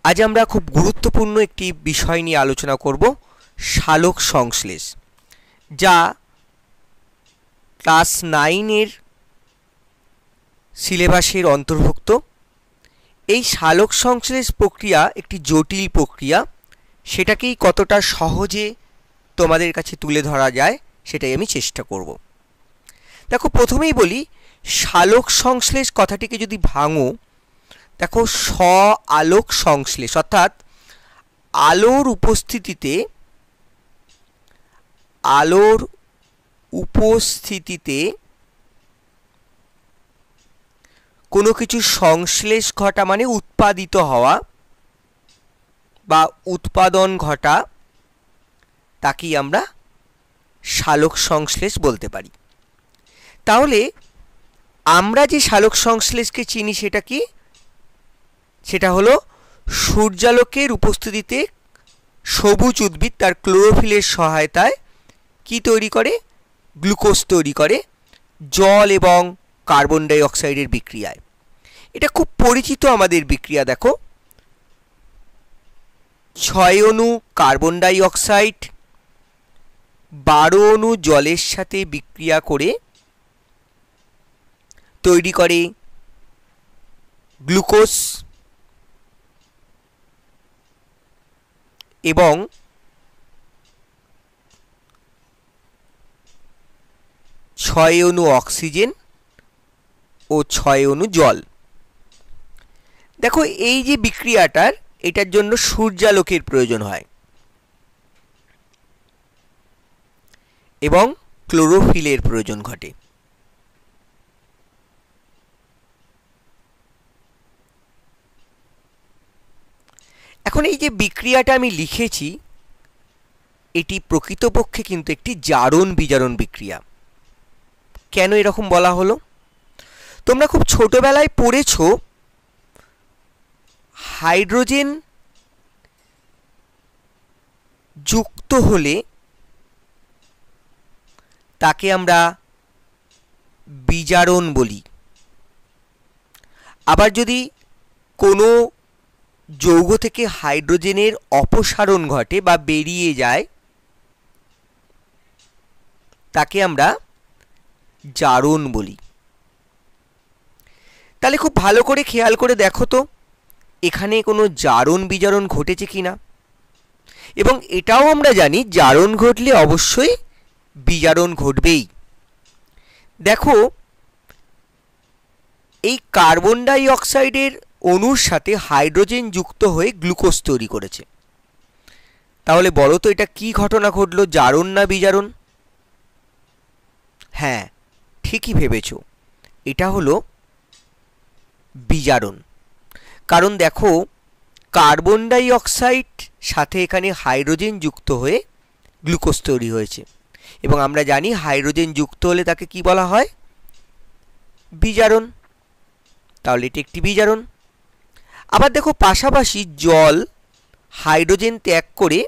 আজ আমরা খুব গুরুত্বপূর্ণ একটি বিষয় নিয়ে আলোচনা করব, সালোক সংশ্লেষ, যা ক্লাস 9 এর সিলেবাসের অন্তর্ভুক্ত। এই সালোক সংশ্লেষ প্রক্রিয়া একটি জটিল প্রক্রিয়া, সেটাকেই কতটা সহজে তোমাদের কাছে তুলে ধরা যায় সেটাই আমি চেষ্টা করব। দেখো, প্রথমেই বলি, সালোক সংশ্লেষ কথাটিকে যদি ভাঙো, দেখো, আলোক সংশ্লেষ অর্থাৎ আলোর উপস্থিতিতে কোনো কিছু সংশ্লেষ ঘটা, মানে উৎপাদিত হওয়া বা উৎপাদন ঘটা, তাকেই আমরা সালোক সংশ্লেষ বলতে পারি। তাহলে আমরা যে সালোক সংশ্লেষকে চিনি সেটা কি? সেটা হলো সূর্যালোকের উপস্থিতিতে সবুজ উদ্ভিদ তার ক্লোরোফিলের সহায়তায় কি তৈরি করে? গ্লুকোজ তৈরি করে জল এবং কার্বন ডাই অক্সাইডের বিক্রিয়ায়। এটা খুব পরিচিত আমাদের বিক্রিয়া। দেখো, 6 অণু কার্বন ডাই অক্সাইড 12 অণু জলের সাথে বিক্রিয়া করে তৈরি করে গ্লুকোজ, এবং 6 অণু অক্সিজেন ও 6 অণু জল। দেখো, এই যে বিক্রিয়াটার, এটার জন্য সূর্যালোকের প্রয়োজন হয় এবং ক্লোরোফিলের প্রয়োজন ঘটে। এখন এই যে বিক্রিয়াটা আমি লিখেছি, এটি প্রকৃতপক্ষে কিন্তু একটি জারণ বিজারণ বিক্রিয়া। কেন এরকম বলা হলো? তোমরা খুব ছোটবেলায় পড়েছো, হাইড্রোজেন যুক্ত হলে তাকে আমরা বিজারণ বলি। আবার যদি কোনো যৌগ থেকে হাইড্রোজেনের অপসারণ ঘটে বা বেরিয়ে যায়, তাকে আমরা জারণ বলি। তাহলে খুব ভালো করে খেয়াল করে দেখো তো, এখানে কোনো জারণ বিজারণ ঘটেছে কিনা। এবং এটাও আমরা জানি, জারণ ঘটলে অবশ্যই বিজারণ ঘটবেই। দেখো, এই কার্বন ডাই অক্সাইডের অণুর সাথে হাইড্রোজেন যুক্ত হয়ে গ্লুকোজ তৈরি করেছে। তাহলে বলো তো, এটা কি ঘটনা ঘটলো, জারণ না বিজারণ? হ্যাঁ, ঠিকই ভেবেছ, এটা হলো বিজারণ। কারণ দেখো, কার্বন ডাই অক্সাইড সাথে এখানে হাইড্রোজেন যুক্ত হয়ে গ্লুকোজ তৈরি হয়েছে, এবং আমরা জানি হাইড্রোজেন যুক্ত হলে তাকে কি বলা হয়? বিজারণ। তাহলে এটি একটি বিজারণ। আবার দেখো, পাশাপাশি জল হাইড্রোজেন ত্যাগ করে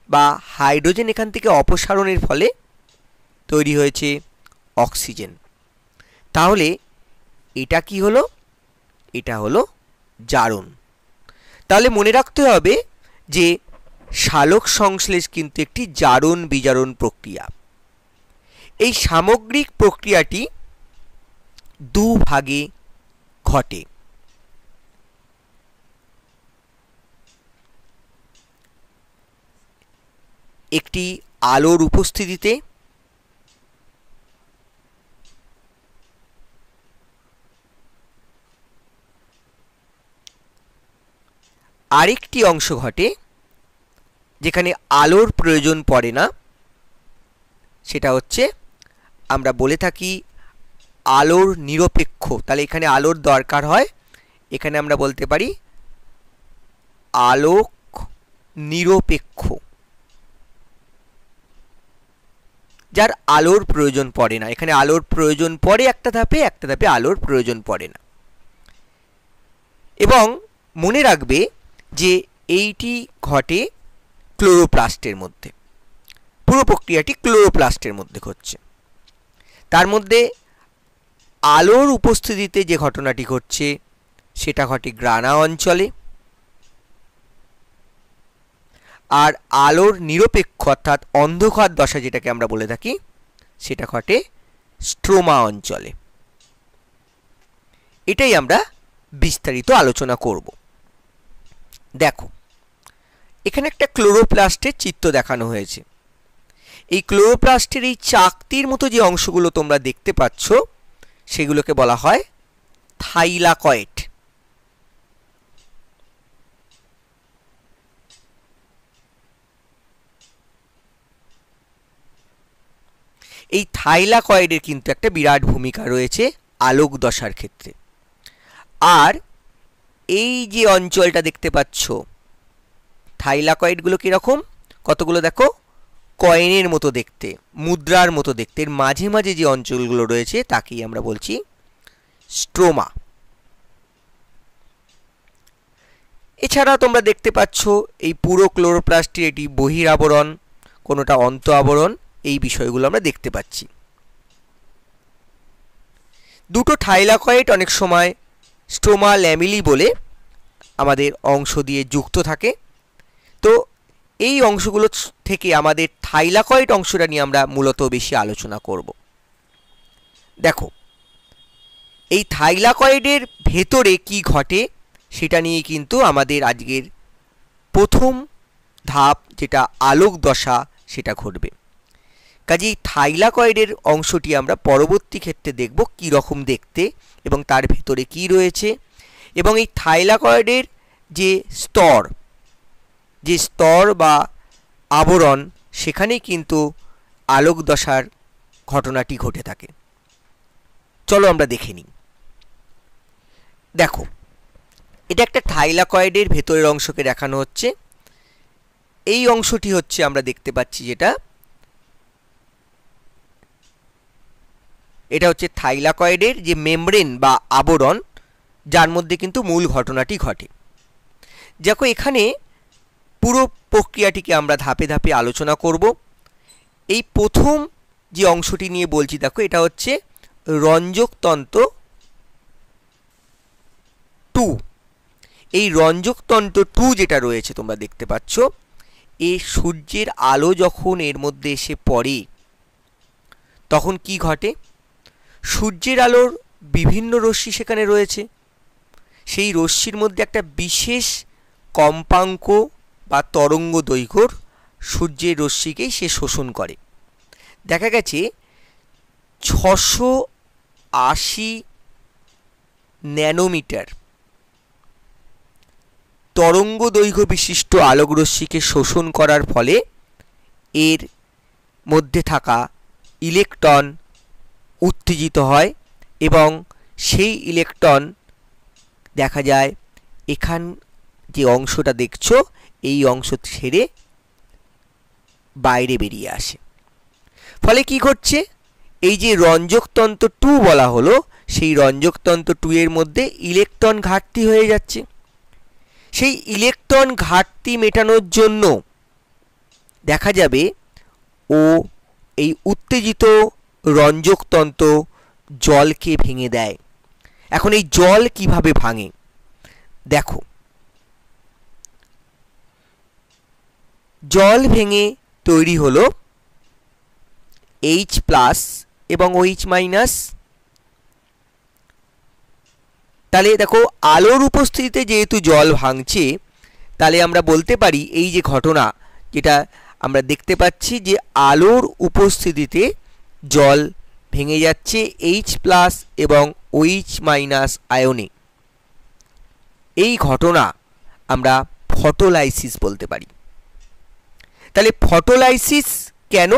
বা হাইড্রোজেন এখান থেকে অপসারণের ফলে তৈরি হয়েছে অক্সিজেন। তাহলে এটা কি হলো? এটা হলো জারণ। তাহলে মনে রাখতে হবে যে সালোক সংশ্লেষ কিন্তু একটি জারণ বিজারণ প্রক্রিয়া। এই সামগ্রিক প্রক্রিয়াটি দুভাগে ঘটে। একটি আলোর উপস্থিতিতে, আরেকটি অংশ ঘটে যেখানে আলোর প্রয়োজন পড়ে না, সেটা হচ্ছে আমরা বলে থাকি আলোর নিরপেক্ষ। তাহলে এখানে আলোর দরকার হয়, এখানে আমরা বলতে পারি আলোক নিরপেক্ষ, যার আলোর প্রয়োজন পড়ে না। এখানে আলোর প্রয়োজন পড়ে একটা ধাপে, একটা ধাপে আলোর প্রয়োজন পড়ে না। এবং মনে রাখবে যে এইটি ঘটে ক্লোরোপ্লাস্টের মধ্যে। পুরো প্রক্রিয়াটি ক্লোরোপ্লাস্টের মধ্যে ঘটছে। তার মধ্যে আলোর উপস্থিতিতে যে ঘটনাটি ঘটছে সেটা ঘটে গ্রানা অঞ্চলে, আর আলোর নিরপেক্ষ অর্থাৎ অন্ধকার দশা যেটাকে আমরা বলে থাকি সেটা ঘটে স্ট্রোমা অঞ্চলে। এটাই আমরা বিস্তারিত আলোচনা করব। দেখো, এখানে একটা ক্লোরোপ্লাস্টের চিত্র দেখানো হয়েছে। এই ক্লোরোপ্লাস্টের এই চাকতির মতো যে অংশগুলো তোমরা দেখতে পাচ্ছ সেগুলোকে বলা হয় থাইলাকয়েড। এই থাইলাকয়েডের কিন্তু একটা বিরাট ভূমিকা রয়েছে আলোক দশার ক্ষেত্রে। আর এই যে অঞ্চলটা দেখতে পাচ্ছ, থাইলাকয়েডগুলো কীরকম, কতগুলো দেখো কয়েনের মতো দেখতে, মুদ্রার মতো দেখতে। এর মাঝে মাঝে যে অঞ্চলগুলো রয়েছে তাকেই আমরা বলছি স্ট্রোমা। এছাড়া তোমরা দেখতে পাচ্ছ এই পুরো ক্লোরোপ্লাস্টের এটি বহির আবরণ, কোনোটা অন্ত আবরণ, এই বিষয়গুলো আমরা দেখতে পাচ্ছি। দুটো থাইলাকয়েড অনেক সময় স্ট্রোমা ল্যামেলি বলে আমাদের অংশ দিয়ে যুক্ত থাকে। তো এই অংশগুলো থেকে আমাদের থাইলাকয়েড অংশটা নিয়ে আমরা মূলত বেশি আলোচনা করব। দেখো, এই থাইলাকয়েডের ভেতরে কি ঘটে সেটা নিয়ে কিন্তু আমাদের আজকের প্রথম ধাপ, যেটা আলোক দশা, সেটা ঘটবে। কাজেই থাইলাকয়েডের অংশটি আমরা পরবর্তী ক্ষেত্রে দেখব কী রকম দেখতে এবং তার ভেতরে কি রয়েছে, এবং এই থাইলাকয়েডের যে স্তর বা আবরণ, সেখানেই কিন্তু আলোক দশার ঘটনাটি ঘটে থাকে। চলো আমরা দেখে নিই। দেখো, এটা একটা থাইলাকয়েডের ভেতরের অংশকে দেখানো হচ্ছে। এই অংশটি হচ্ছে আমরা দেখতে পাচ্ছি এটা হচ্ছে থাইলাকয়েডের যে মেমব্রেন বা আবরণ, যার মধ্যে কিন্তু মূল ঘটনাটি ঘটে। দেখো, এখানে পুরো প্রক্রিয়াটিকে আমরা ধাপে ধাপে আলোচনা করব। এই প্রথম যে অংশটি নিয়ে বলছি, দেখো এটা হচ্ছে রঞ্জকতন্ত্র 2। এই রঞ্জকতন্ত্র 2 যেটা রয়েছে তোমরা দেখতে পাচ্ছ, এই সূর্যের আলো যখন এর মধ্যে এসে পড়ে তখন কি ঘটে, সূর্যের আলোর বিভিন্ন রশ্মি সেখানে রয়েছে। সেই রশ্মির মধ্যে একটা বিশেষ কম্পাঙ্ক বা তরঙ্গ দৈর্ঘ্যর সূর্যের রশ্মিকেই সে শোষণ করে। দেখা গেছে 680 ন্যানোমিটার তরঙ্গ দৈর্ঘ্য বিশিষ্ট আলোক রশ্মিকে শোষণ করার ফলে এর মধ্যে থাকা ইলেকট্রন উত্তেজিত হয় এবং সেই ইলেকট্রন দেখা যায় এখান যে অংশটা দেখছো এই অংশ ছেড়ে বাইরে বেরিয়ে আসে। ফলে কি ঘটছে, এই যে রঞ্জকতন্ত্র 2 বলা হলো, সেই রঞ্জকতন্ত্র 2 এর মধ্যে ইলেকট্রন ঘাটতি হয়ে যাচ্ছে। সেই ইলেকট্রন ঘাটতি মেটানোর জন্য দেখা যাবে ও এই উত্তেজিত রঞ্জকতন্ত্র জলকে ভেঙে দেয়। এখন এই জল কিভাবে ভাঙে, দেখো, জল ভেঙে তৈরি হলো H+ এবং OH-। তাহলে দেখো, আলোর উপস্থিতিতে যেহেতু জল ভাঙছে, তাহলে আমরা বলতে পারি এই যে ঘটনা যেটা আমরা দেখতে পাচ্ছি যে আলোর উপস্থিতিতে জল ভেঙে যাচ্ছে H+ এবং OH- আয়নে। এই ঘটনা আমরা ফটোলাইসিস বলতে পারি। তাহলে ফটোলাইসিস কেন?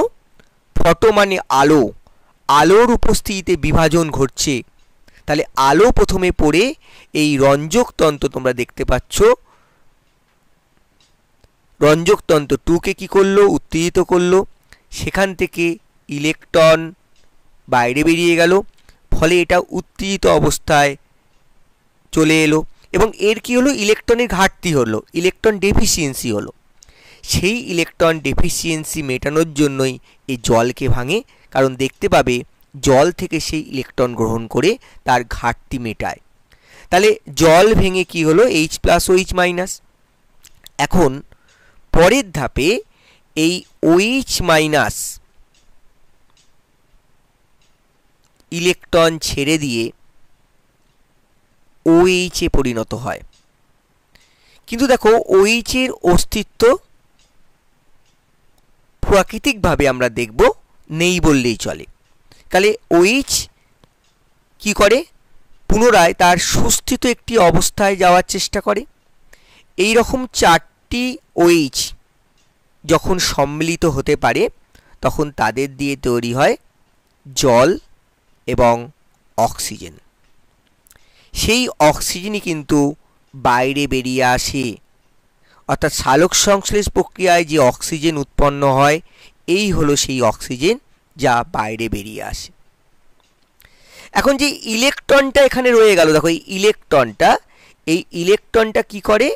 ফটো মানে আলো, আলোর উপস্থিতিতে বিভাজন ঘটছে। তাহলে আলো প্রথমে পড়ে এই রঞ্জকতন্ত্র তোমরা দেখতে পাচ্ছ, রঞ্জকতন্ত্র 2কে কি করলো, উত্তেজিত করলো। সেখান থেকে ইলেকট্রন বাইরে বেরিয়ে গেল, ফলে এটা উত্তেজিত অবস্থায় চলে এলো এবং এর কি হলো, ইলেকট্রনের ঘাটতি হলো, ইলেকট্রন ডেফিসিয়েন্সি হলো। সেই ইলেকট্রন ডেফিসিয়েন্সি মেটানোর জন্যই এই জলকে ভাঙে, কারণ দেখতে পাবে জল থেকে সেই ইলেকট্রন গ্রহণ করে তার ঘাটতি মেটায়। তাহলে জল ভেঙে কি হলো, H+ OH-। এখন পরের ধাপে এই OH মাইনাস ইলেকট্রন ছেড়ে দিয়ে OH এ পরিণত হয়। কিন্তু দেখো OH এর অস্তিত্ব প্রাকৃতিকভাবে আমরা দেখব নেই বললেই চলে। তাহলে OH কি করে? পুনরায় তার সুস্থিত একটি অবস্থায় যাওয়ার চেষ্টা করে। এই রকম 4টি OH যখন সম্মিলিত হতে পারে তখন তাদের দিয়ে তৈরি হয় জল এবং অক্সিজেন। সেই অক্সিজেনই কিন্তু বাইরে বেরিয়ে আসে, অর্থাৎ সালোক সংশ্লেষ প্রক্রিয়ায় যে অক্সিজেন উৎপন্ন হয় এই হলো সেই অক্সিজেন যা বাইরে বেরিয়ে আসে। এখন যে ইলেকট্রনটা এখানে রয়ে গেল, দেখো এই ইলেকট্রনটা কি করে?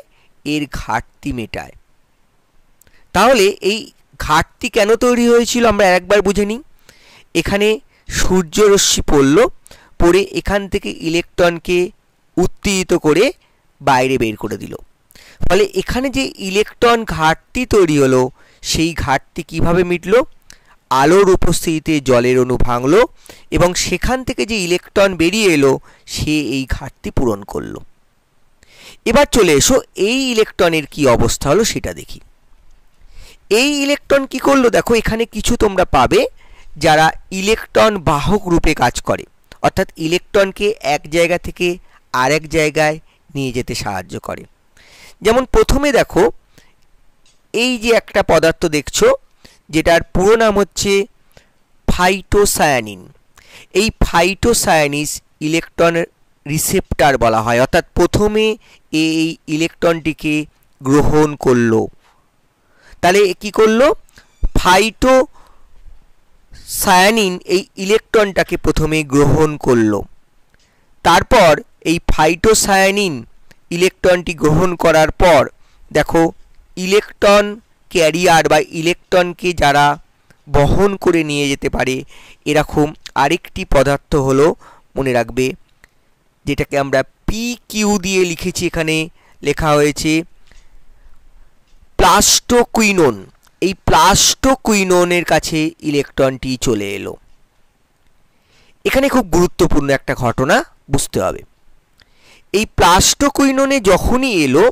এর ঘাটতি মেটায়। তাহলে এই ঘাটতি কেন তৈরি হয়েছিল আমরা একবার বুঝে নিই। এখানে সূর্যরশ্মি পড়ল, পড়ে এখান থেকে ইলেকট্রনকে উত্তেজিত করে বাইরে বের করে দিল। ফলে এখানে যে ইলেকট্রন ঘাটতি তৈরি হলো সেই ঘাটতি কিভাবে মিটলো? আলোর উপস্থিতিতে জলের অণু ভাঙলো এবং সেখান থেকে যে ইলেকট্রন বেরিয়ে এলো সে এই ঘাটতি পূরণ করলো। এবার চলে এসো এই ইলেকট্রনের কি অবস্থা হলো সেটা দেখি। এই ইলেকট্রন কি করলো? দেখো এখানে কিছু তোমরা পাবে যারা ইলেকট্রন বাহক রূপে কাজ করে, অর্থাৎ ইলেকট্রনকে এক জায়গা থেকে আরেক জায়গায় নিয়ে যেতে সাহায্য করে। যেমন প্রথমে দেখো এই যে একটা পদার্থ দেখছো যেটার পুরো নাম হচ্ছে ফাইটোসায়ানিন। এই ফাইটোসায়ানিস ইলেকট্রন রিসেপ্টর বলা হয়, অর্থাৎ প্রথমে এই ইলেকট্রনটিকে গ্রহণ করলো। তাহলে কি করলো? ফাইটোসায়ানিন এই ইলেকট্রনটাকে প্রথমে গ্রহণ করলো। তারপর এই ফাইটোসায়ানিন ইলেকট্রনটি গ্রহণ করার পর দেখো ইলেকট্রন ক্যারিয়ার বা ইলেকট্রনকে যারা বহন করে নিয়ে যেতে পারে এরকম আরেকটি পদার্থ হলো, মনে রাখবে, যেটাকে আমরা PQ দিয়ে লিখেছি, এখানে লেখা হয়েছে প্লাস্টোকুইনোন। এই প্লাস্টোকুইনোনের কাছে ইলেকট্রনটি চলে এলো। এখানে খুব গুরুত্বপূর্ণ একটা ঘটনা বুঝতে হবে। এই প্লাস্টোকুইনোনে যখনই এলো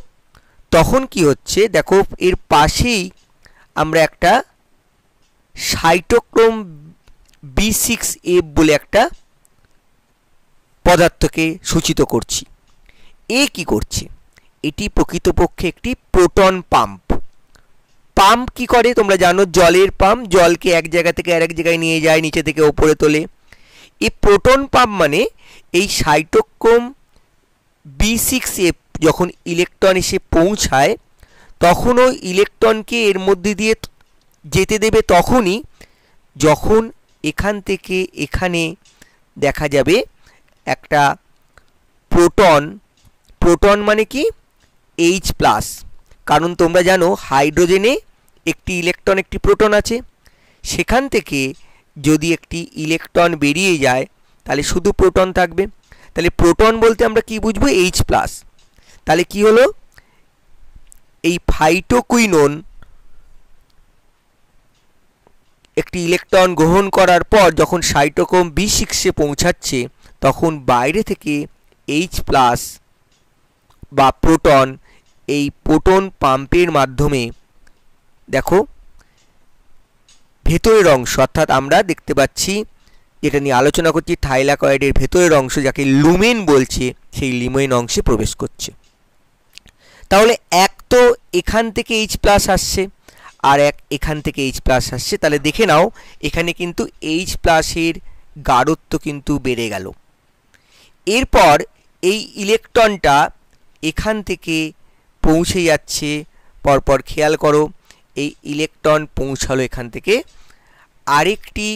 তখন কি হচ্ছে দেখো এর পাশেই আমরা একটা সাইটোক্রোম B6F বলে একটা পদার্থকে সূচিত করছি। এ কি করছে? এটি প্রকৃতপক্ষে একটি প্রোটন পাম্প। পাম্প কি করে তোমরা জানো, জলের পাম্প, জলকে এক জায়গা থেকে আরেক জায়গায় নিয়ে যায়, নিচে থেকে ওপরে তোলে। এই প্রোটন পাম্প মানে এই সাইটোক্রোম B6F যখন ইলেকট্রন এসে পৌঁছায় তখনও ইলেকট্রনকে এর মধ্যে দিয়ে যেতে দেবে তখনই যখন এখান থেকে এখানে দেখা যাবে একটা প্রোটন মানে কি H+, কারণ তোমরা জানো হাইড্রোজেনে একটি ইলেকট্রন একটি প্রোটন আছে। সেখান থেকে যদি একটি ইলেকট্রন বেরিয়ে যায় তাহলে শুধু প্রোটন থাকবে। তাহলে প্রোটন বলতে আমরা কি বুঝবো? H+। তাহলে কি হলো? এই ফাইটোকুইনোন একটি ইলেকট্রন গ্রহণ করার পর যখন সাইটোক্রোম B6 এ পৌঁছাচ্ছে তখন বাইরে থেকে H+ বা প্রোটন এই প্রোটন পাম্পের মাধ্যমে দেখো ভেতরের অংশ, অর্থাৎ আমরা দেখতে পাচ্ছি যেটা নিয়ে আলোচনা করছি থাইলাকয়েডের ভেতরের অংশ যাকে লুমেন বলছে, সেই লুমেন অংশে প্রবেশ করছে। তাহলে এক তো এখান থেকে H+ আসছে আর এক এখান থেকে H+ আসছে। তাহলে দেখে নাও এখানে কিন্তু H+ এর গাঢ়ত্ব কিন্তু বেড়ে গেল। এরপর এই ইলেকট্রনটা এখান থেকে পৌঁছে যাচ্ছে, পরপর খেয়াল করো এই ইলেকট্রন পৌঁছালো এখান থেকে আরেকটি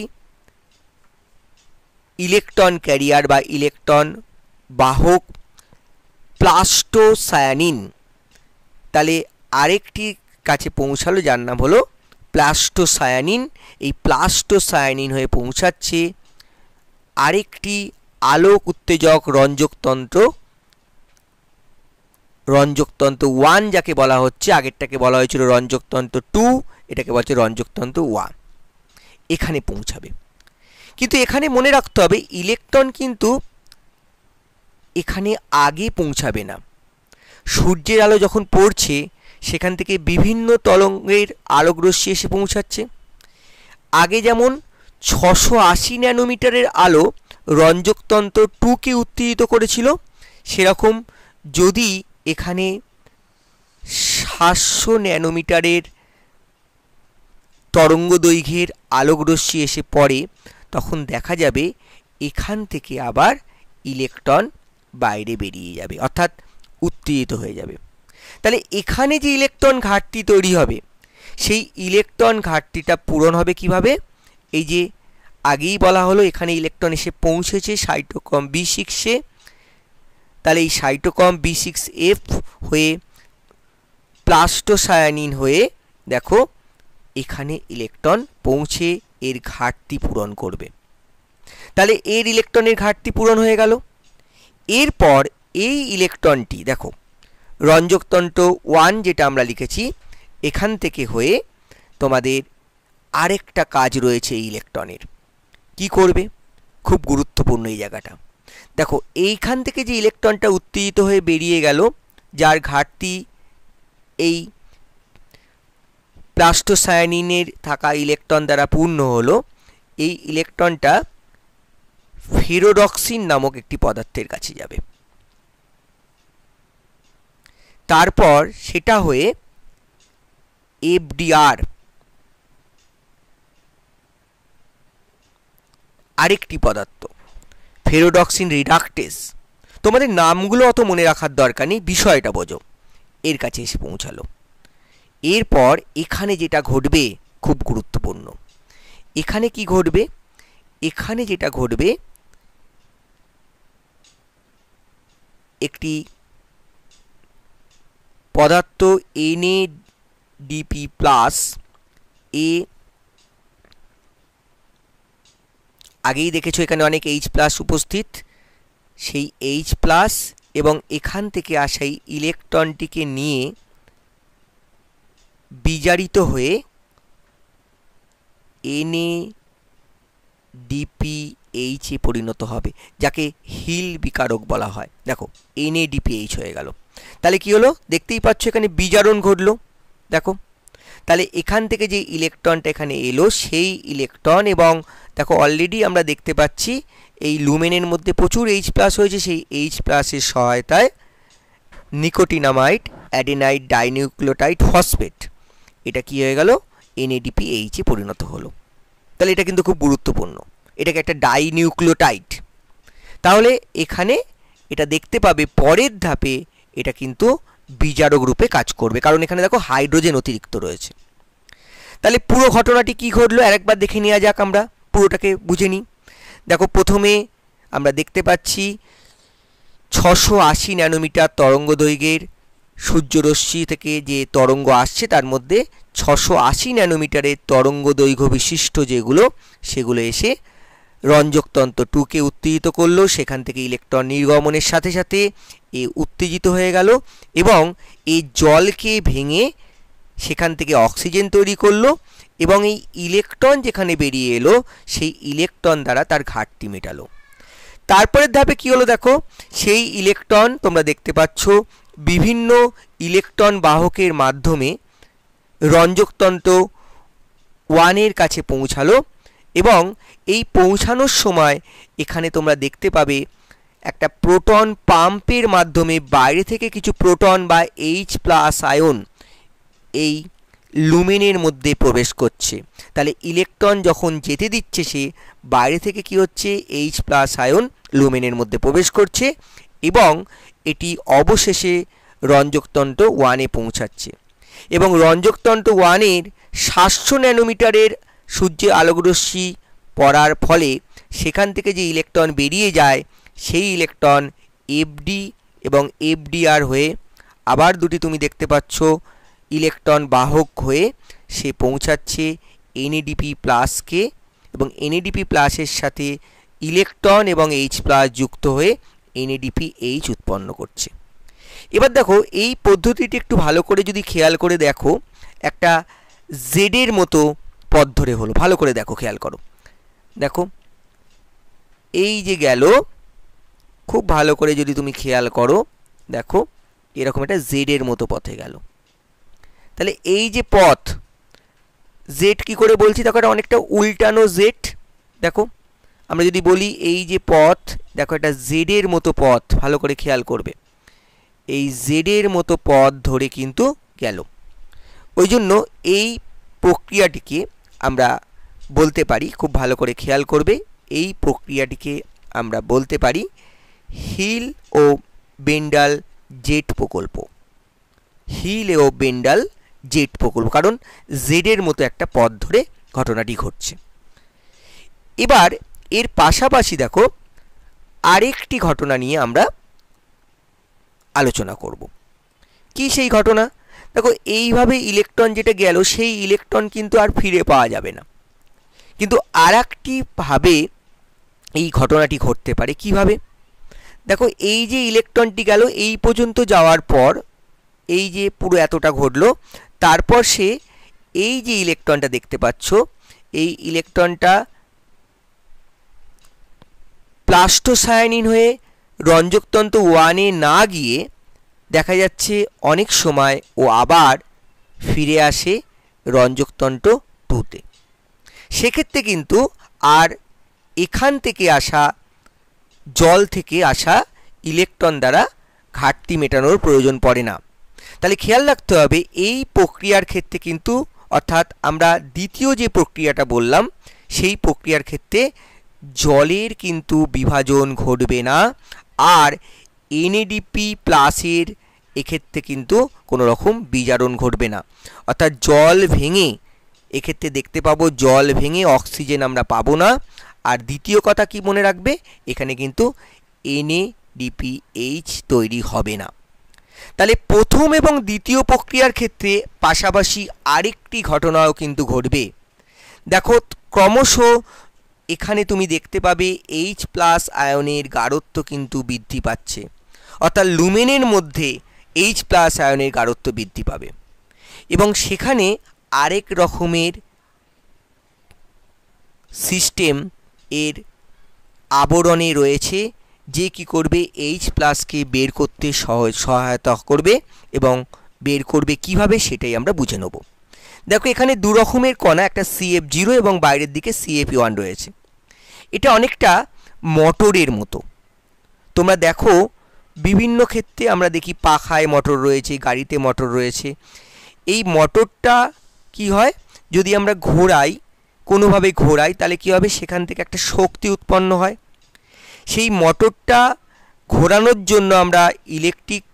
ইলেকট্রন ক্যারিয়ার বা ইলেকট্রন বাহক প্লাস্টোসায়ানিন। তাহলে আরেকটি কাছে পৌঁছালো যার নাম হলো প্লাস্টোসায়ানিন। এই প্লাস্টোসায়ানিন হয়ে পৌঁছাচ্ছে আরেকটি আলোক উত্তেজক রঞ্জক তন্ত্র রঞ্জকতন্ত্র 1 যাকে বলা হচ্ছে, আগেরটাকে বলা হয়েছিল রঞ্জকতন্ত্র 2, এটাকে বলছে রঞ্জকতন্ত্র 1, এখানে পৌঁছাবে। কিন্তু এখানে মনে রাখতে হবে ইলেকট্রন কিন্তু এখানে আগে পৌঁছাবে না। সূর্যের আলো যখন পড়ছে সেখান থেকে বিভিন্ন তরঙ্গের আলোকরশ্মি এসে পৌঁছাচ্ছে। আগে যেমন 680 ন্যানোমিটারের আলো রঞ্জকতন্ত্র 2কে উত্তেজিত করেছিল, সেরকম যদি এখানে 700 ন্যানোমিটারের তরঙ্গ দৈর্ঘ্যের আলোকরশ্মি এসে পড়ে, তখন দেখা যাবে এখান থেকে আবার ইলেকট্রন বাইরে বেরিয়ে যাবে, অর্থাৎ উত্তেজিত হয়ে যাবে। তাহলে এখানে যে ইলেকট্রন ঘাটতি তৈরি হবে, সেই ইলেকট্রন ঘাটতিটা পূরণ হবে কিভাবে? এই যে আগেই বলা হলো এখানে ইলেকট্রন এসে পৌঁছেছে সাইটোক্রোম B6-এ, তাহলে এই সাইটোক্রোম B6F হয়ে প্লাস্টোসায়ানিন হয়ে দেখো এখানে ইলেকট্রন পৌঁছে এর ঘাটতি পূরণ করবে। তাহলে এর ইলেকট্রনের ঘাটতি পূরণ হয়ে গেল। এরপর এই ইলেকট্রনটি দেখো রঞ্জকতন্ত্র 1 যেটা আমরা লিখেছি, এখান থেকে হয়ে তোমাদের আরেকটা কাজ রয়েছে এই ইলেকট্রনের। কি করবে? খুব গুরুত্বপূর্ণ এই জায়গাটা। দেখো এইখান থেকে যে ইলেকট্রনটা উত্তেজিত হয়ে বেরিয়ে গেল, যার ঘাটতি এই প্লাস্টোসায়ানিনের থাকা ইলেকট্রন দ্বারা পূর্ণ হলো, এই ইলেকট্রনটা ফেরোডক্সিন নামক একটি পদার্থের কাছে যাবে। তারপর সেটা হয়ে FDR আরেকটি পদার্থ, ফেরোডক্সিন রিডাক্টেস। তোমাদের নামগুলো অত মনে রাখার দরকার নেই, বিষয়টা বোঝো। এর কাছে এসে পৌঁছালো। এরপর এখানে যেটা ঘটবে খুব গুরুত্বপূর্ণ। এখানে কি ঘটবে? এখানে যেটা ঘটবে, একটি পদার্থ NADP+ এ আগেই দেখেছো এখানে অনেক H+ উপস্থিত, সেই H+ এবং এখান থেকে আসা ইলেকট্রনটিকে নিয়ে বিজারিত হয়ে NADPH এ পরিণত হবে, যাকে হিল বিকারক বলা হয়। দেখো NADPH হয়ে গেল। তাহলে কি হলো? দেখতেই পাচ্ছ এখানে বিজারণ ঘটলো। দেখো তাহলে এখান থেকে যে ইলেকট্রনটা এখানে এলো, সেই ইলেকট্রন, এবং দেখো অলরেডি আমরা দেখতে পাচ্ছি এই লুমেনের মধ্যে প্রচুর H+ হয়েছে, সেই H+-এর সহায়তায় নিকোটিনামাইড অ্যাডেনাইড ডাইনিউক্লিওটাইড ফসফেট, এটা কি হয়ে গেল? NADPH এ পরিণত হলো। তাহলে এটা কিন্তু খুব গুরুত্বপূর্ণ, এটাকে একটা ডাইনিউক্লিওটাইড। তাহলে এখানে এটা দেখতে পাবে পরের ধাপে এটা কিন্তু বিজারক রূপে কাজ করবে, কারণ এখানে দেখো হাইড্রোজেন অতিরিক্ত রয়েছে। তাহলে পুরো ঘটনাটি কি ঘটলো আরেকবার দেখে নেওয়া যাক, আমরা পুরোটাকে বুঝে নিই। দেখো প্রথমে আমরা দেখতে পাচ্ছি 680 ন্যানোমিটার তরঙ্গ দৈর্ঘ্যের সূর্যরশ্মি থেকে যে তরঙ্গ আসছে, তার মধ্যে 680 ন্যানোমিটারের তরঙ্গ দৈর্ঘ্য বিশিষ্ট যেগুলো, সেগুলো এসে রঞ্জকতন্ত্র 2কে উত্তেজিত করলো। সেখান থেকে ইলেকট্রন নির্গমনের সাথে সাথে এ উত্তেজিত হয়ে গেল এবং এই জলকে ভেঙে সেখান থেকে অক্সিজেন তৈরি করলো, এবং এই ইলেকট্রন যেখানে বেরিয়ে এলো, সেই ইলেকট্রন দ্বারা তার ঘাটতি মেটালো। তারপরের ধাপে কি হলো? দেখো সেই ইলেকট্রন তোমরা দেখতে পাচ্ছ বিভিন্ন ইলেকট্রন বাহকের মাধ্যমে রঞ্জকতন্ত্র 1-এর কাছে পৌঁছালো, এবং এই পৌঁছানোর সময় এখানে তোমরা দেখতে পাবে একটা প্রোটন পাম্পের মাধ্যমে বাইরে থেকে কিছু প্রোটন বা H+ আয়ন এই লুমেনের মধ্যে প্রবেশ করছে। তাহলে ইলেকট্রন যখন যেতে দিচ্ছে, সে বাইরে থেকে কি হচ্ছে? H+ আয়ন লুমেনের মধ্যে প্রবেশ করছে, এবং এটি অবশেষে রঞ্জকতন্ত্র 1-এ পৌঁছাচ্ছে। এবং রঞ্জকতন্ত্র 1-এর 700 ন্যানোমিটারের সূর্যের আলোকরশ্মি পড়ার ফলে সেখান থেকে যে ইলেকট্রন বেরিয়ে যায়, সেই ইলেকট্রন FD এবং FDR হয়ে আবার দুটি তুমি দেখতে পাচ্ছ ইলেকট্রন বাহক হয়ে সে পৌঁছাচ্ছে NADP+কে, এবং NADP+-এর সাথে ইলেকট্রন এবং H+ যুক্ত হয়ে NADPH উৎপন্ন করছে। এবার দেখো এই পদ্ধতিটি একটু ভালো করে যদি খেয়াল করে দেখো, একটা জেডের মতো পথ ধরে হলো। ভালো করে দেখো, খেয়াল করো, দেখো এই যে গেল, খুব ভালো করে যদি তুমি খেয়াল করো, দেখো এরকম একটা জেডের মতো পথে গেল। তাহলে এই যে পথ জেড কি করে বলছি, দেখো এটা অনেকটা উল্টানো জেড। দেখো আমরা যদি বলি এই যে পথ, দেখো এটা জেডের মতো পথ, ভালো করে খেয়াল করবে, এই জেডের মতো পথ ধরে কিন্তু গেল। ওই জন্য এই প্রক্রিয়াটিকে আমরা বলতে পারি, খুব ভালো করে খেয়াল করবে, এই প্রক্রিয়াটিকে আমরা বলতে পারি হিল ও বেন্ডাল জেট প্রকল্প। হিল ও বেন্ডাল জেট প্রকল্প, কারণ জেডের মতো একটা পথ ধরে ঘটনাটি ঘটছে। এবার এর পাশাপাশি দেখো আরেকটি ঘটনা নিয়ে আমরা আলোচনা করব। কি সেই ঘটনা? দেখো এইভাবে ইলেকট্রন যেটা গেল, সেই ইলেকট্রন কিন্তু আর ফিরে পাওয়া যাবে না, কিন্তু আর একটি ভাবে এই ঘটনাটি ঘটতে পারে। কিভাবে? দেখো এই যে ইলেকট্রনটি গেল, এই পর্যন্ত যাওয়ার পর এই যে পুরো এতটা ঘটলো, তারপর সে এই যে ইলেকট্রনটা দেখতে পাচ্ছ, এই ইলেকট্রনটা প্লাস্টোসায়ানিন হয়ে রঞ্জকতন্ত্র 1-এ না গিয়ে দেখা যাচ্ছে অনেক সময় ও আবার ফিরে আসে রঞ্জকতন্ত্র 2-তে। সেক্ষেত্রে কিন্তু আর এখান থেকে আসা জল থেকে আসা ইলেকট্রন দ্বারা ঘাটতি মেটানোর প্রয়োজন পড়ে না। তাহলে খেয়াল রাখতে হবে এই প্রক্রিয়ার ক্ষেত্রে কিন্তু, অর্থাৎ আমরা দ্বিতীয় যে প্রক্রিয়াটা বললাম, সেই প্রক্রিয়ার ক্ষেত্রে জলের কিন্তু বিভাজন ঘটবে না, আর এনএডিপি প্লাসের এক্ষেত্রে কিন্তু কোনো রকম বিজারণ ঘটবে না। অর্থাৎ জল ভেঙে, এক্ষেত্রে দেখতে পাবো জল ভেঙে অক্সিজেন আমরা পাবো না। আর দ্বিতীয় কথা কি মনে রাখবে, এখানে কিন্তু NADPH তৈরি হবে না। তাহলে প্রথম এবং দ্বিতীয় প্রক্রিয়ার ক্ষেত্রে পাশাপাশি আরেকটি ঘটনাও কিন্তু ঘটবে। দেখো ক্রমশ এখানে তুমি দেখতে পাবে H+ আয়নের গাঢ়ত্ব কিন্তু বৃদ্ধি পাচ্ছে, অর্থাৎ লুমেনের মধ্যে H+ আয়নের গাঢ়ত্ব বৃদ্ধি পাবে, এবং সেখানে আরেক রকমের সিস্টেম এর আবরণে রয়েছে, যে কি করবে H+কে বের করতে সহায়তা করবে, এবং বের করবে কিভাবে সেটাই আমরা বুঝে নেব। দেখো এখানে দু রকমের কণা, একটা CF0 এবং বাইরের দিকে CF1 রয়েছে। এটা অনেকটা মোটরের মতো। তোমরা দেখো বিভিন্ন ক্ষেত্রে আমরা দেখি পাখায় মোটর রয়েছে, গাড়িতে মোটর রয়েছে। এই মোটরটা কি হয়, যদি আমরা ঘোরাই, কোনোভাবে ঘোরাই, তাহলে কি হবে, সেখান থেকে একটা শক্তি উৎপন্ন হয়। সেই মোটরটা ঘোরানোর জন্য আমরা ইলেকট্রিক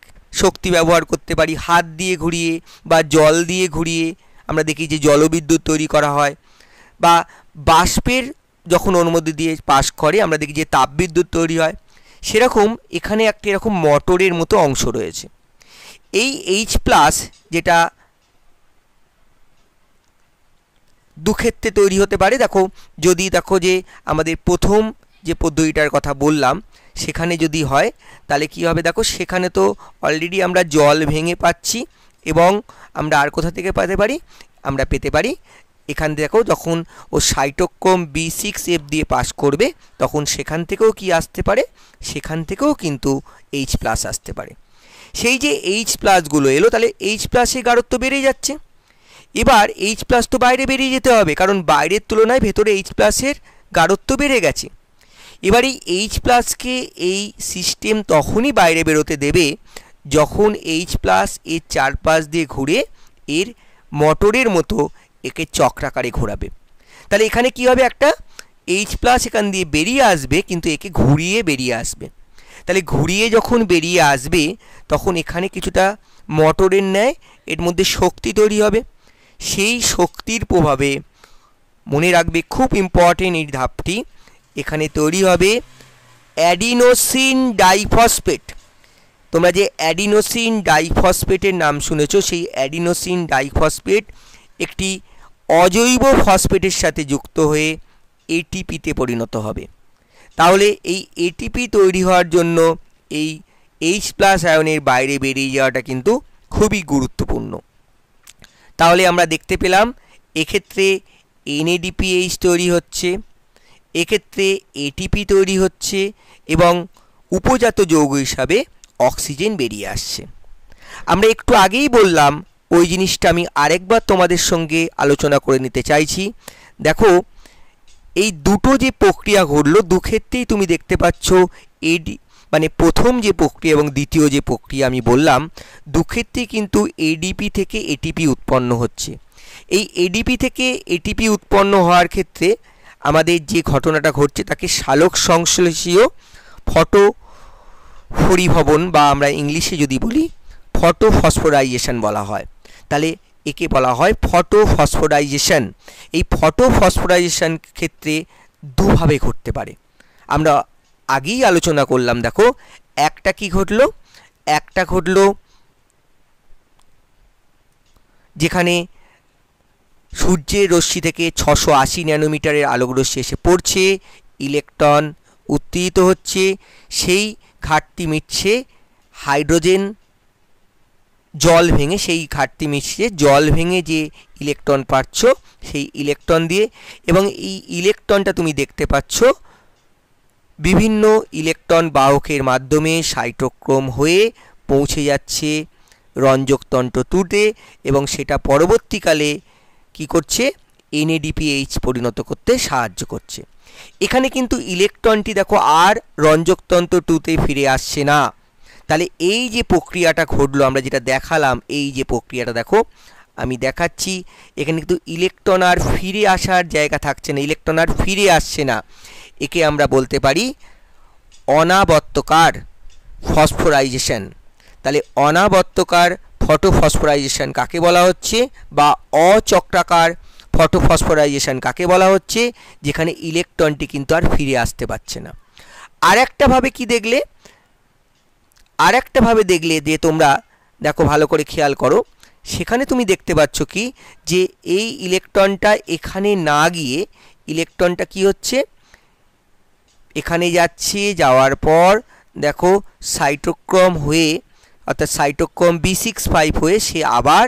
শক্তি ব্যবহার করতে পারি, হাত দিয়ে ঘুরিয়ে বা জল দিয়ে ঘুরিয়ে আমরা দেখি যে জলবিদ্যুৎ তৈরি করা হয়, বা বাষ্পের যখন ওর মধ্যে দিয়ে পাস করে আমরা দেখি যে তাপবিদ্যুৎ তৈরি হয়। সেরকম এখানে একটা এরকম মোটরের মতো অংশ রয়েছে। এই H+ যেটা দুক্ষেত্রে তৈরি হতে পারে। দেখো যদি দেখো যে আমাদের প্রথম যে পদ্ধতিটার কথা বললাম সেখানে যদি হয়, তাহলে কি হবে, দেখো সেখানে তো অলরেডি আমরা জল ভেঙে পাচ্ছি, এবং আমরা আর কোথা থেকে পেতে পারি, আমরা পেতে পারি এখান থেকে। দেখো যখন ও সাইটোক্রোম B6F দিয়ে পাস করবে, তখন সেখান থেকেও কি আসতে পারে, সেখান থেকেও কিন্তু H+ আসতে পারে। সেই যে H+ গুলো এলো, তাহলে H+ এর গাঢ়ত্ব বেড়ে যাচ্ছে। এবার H+ তো বাইরে বেরিয়ে যেতে হবে, কারণ বাইরের তুলনায় ভেতরে H+ এর গাঢ়ত্ব বেড়ে গেছে। এবার এই H+কে এই সিস্টেম তখনই বাইরে বেরোতে দেবে যখন H+ এর চারপাশ দিয়ে ঘুরে এর মোটরের মতো একে চক্রাকারে ঘোরাবে। তাহলে এখানে কি হবে, একটা H+ এখান দিয়ে বেরিয়ে আসবে, কিন্তু একে ঘুরিয়ে বেরিয়ে আসবে। তাহলে ঘুরিয়ে যখন বেরিয়ে আসবে, তখন এখানে কিছুটা মোটরের ন্যায় এর মধ্যে শক্তি তৈরি হবে। সেই শক্তির প্রভাবে মনে রাখবে, খুব ইম্পর্টেন্ট এই ধাপটি, এখানে তৈরি হবে অ্যাডিনোসিন ডাইফসফেট। তোমরা যে অ্যাডিনোসিন ডাইফসফেটের নাম শুনেছো, সেই অ্যাডিনোসিন ডাইফসফেট একটি অজৈব ফসফেটের সাথে যুক্ত হয়ে এটিপিতে পরিণত হবে। তাহলে এই এটিপি তৈরি হওয়ার জন্য এই এইচ প্লাস আয়নের বাইরে বেরিয়ে যাওয়াটা কিন্তু খুবই গুরুত্বপূর্ণ। তাহলে আমরা দেখতে পেলাম এক্ষেত্রে NADPH তৈরি হচ্ছে, এক্ষেত্রে ATP তৈরি হচ্ছে এবং উপজাত যৌগ হিসাবে অক্সিজেন বেরিয়ে আসছে। আমরা একটু আগেই বললাম, ওই জিনিসটা আমি আরেকবার তোমাদের সঙ্গে আলোচনা করে নিতে চাইছি। দেখো, এই দুটো যে প্রক্রিয়া ঘটলো, দুক্ষেত্রেই তুমি দেখতে পাচ্ছ মানে প্রথম যে প্রক্রিয়া এবং দ্বিতীয় যে প্রক্রিয়া আমি বললাম, দুক্ষেত্রেই কিন্তু ADP থেকে ATP উৎপন্ন হচ্ছে। এই ADP থেকে ATP উৎপন্ন হওয়ার ক্ষেত্রে আমাদের যে ঘটনাটা ঘটছে তাকে সালোক সংশ্লেষীয় ফটোফরিভবন বা আমরা ইংলিশে যদি বলি ফটোফসফোরাইজেশন বলা হয়। তাহলে একে বলা হয় ফটোফসফোরাইজেশন। এই ফটোফসফোরাইজেশন ক্ষেত্রে দুভাবে ঘটতে পারে, আমরা আগেই আলোচনা করলাম। দেখো, একটা কি ঘটলো, একটা ঘটলো যেখানে সূর্যের রশ্মি থেকে 680 ন্যানোমিটারের আলোক রশ্মি এসে পড়ছে, ইলেকট্রন উত্তেজিত হচ্ছে, সেই ঘাটতি মিটছে হাইড্রোজেন জল ভেঙে, সেই ঘাটতি মিটছে জল ভেঙে যে ইলেকট্রন পাচ্ছ সেই ইলেকট্রন দিয়ে, এবং এই ইলেকট্রনটা তুমি দেখতে পাচ্ছ বিভিন্ন ইলেকট্রন বাহকের মাধ্যমে সাইটোক্রোম হয়ে পৌঁছে যাচ্ছে রঞ্জকতন্ত্র 2-তে এবং সেটা পরবর্তীকালে কি করছে, NADPH পরিণত করতে সাহায্য করছে। এখানে কিন্তু ইলেকট্রনটি দেখো আর রঞ্জকতন্ত্র 2-তে ফিরে আসছে না। তাহলে এই যে প্রক্রিয়াটা ঘটলো, আমরা যেটা দেখালাম, এই যে প্রক্রিয়াটা দেখো আমি দেখাচ্ছি, এখানে কিন্তু ইলেকট্রন আর ফিরে আসার জায়গা থাকছে না, ইলেকট্রন আর ফিরে আসছে না। একে আমরা বলতে পারি অনাবর্তকার ফসফোরাইজেশন। তাহলে অনাবর্তকার ফটোফসফোরাইজেশন কাকে বলা হচ্ছে, বা অচক্রাকার ফটোফসফোরাইজেশন কাকে বলা হচ্ছে, যেখানে ইলেকট্রনটি কিন্তু আর ফিরে আসতে পারছে না। আরেকটা ভাবে দেখলে যে তোমরা দেখো, ভালো করে খেয়াল করো, সেখানে তুমি দেখতে পাচ্ছ কি যে এই ইলেকট্রনটা এখানে না গিয়ে ইলেকট্রনটা কি হচ্ছে, এখানে যাচ্ছে, যাওয়ার পর দেখো সাইটোক্রোম হয়ে, অর্থাৎ সাইটোক্রোম B65 হয়ে সে আবার